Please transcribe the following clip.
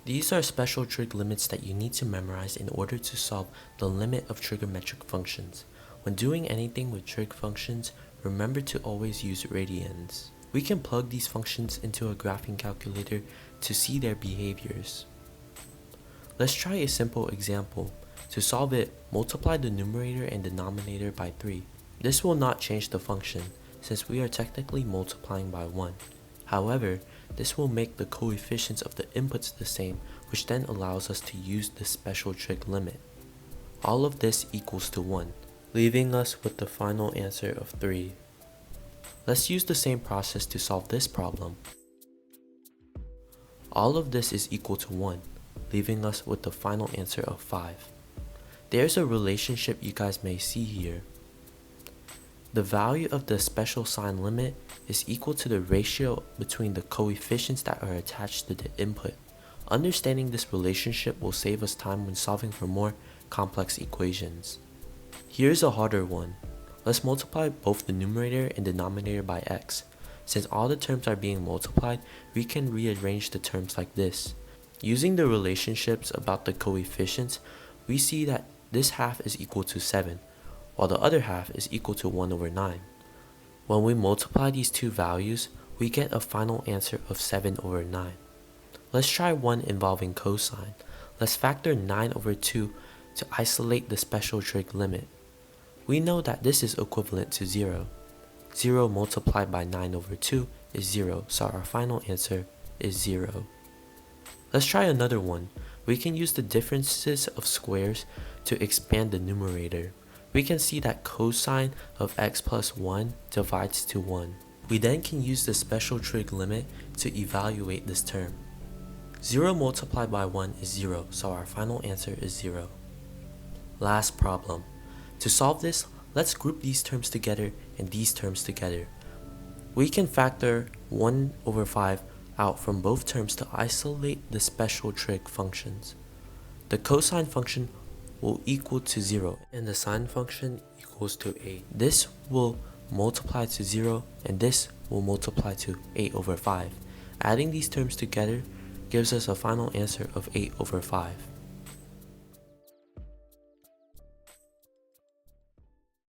These are special trig limits that you need to memorize in order to solve the limit of trigonometric functions. When doing anything with trig functions, remember to always use radians. We can plug these functions into a graphing calculator to see their behaviors. Let's try a simple example. To solve it, multiply the numerator and denominator by 3. This will not change the function, since we are technically multiplying by 1. However, this will make the coefficients of the inputs the same, which then allows us to use the special trig limit. All of this equals to 1, leaving us with the final answer of 3. Let's use the same process to solve this problem. All of this is equal to 1, leaving us with the final answer of 5. There's a relationship you guys may see here. The value of the special sign limit is equal to the ratio between the coefficients that are attached to the input. Understanding this relationship will save us time when solving for more complex equations. Here's a harder one. Let's multiply both the numerator and denominator by x. Since all the terms are being multiplied, we can rearrange the terms like this. Using the relationships about the coefficients, we see that this half is equal to 7, while the other half is equal to 1 over 9. When we multiply these two values, we get a final answer of 7 over 9. Let's try one involving cosine. Let's factor 9 over 2 to isolate the special trig limit. We know that this is equivalent to 0. 0 multiplied by 9 over 2 is 0, so our final answer is 0. Let's try another one. We can use the differences of squares to expand the numerator. We can see that cosine of x plus 1 divides to 1. We then can use the special trig limit to evaluate this term. 0 multiplied by 1 is 0, so our final answer is 0. Last problem. To solve this, let's group these terms together and these terms together. We can factor 1 over 5 out from both terms to isolate the special trig functions. The cosine function will equal to 0 and the sine function equals to 8. This will multiply to 0 and this will multiply to 8 over 5. Adding these terms together gives us a final answer of 8 over 5.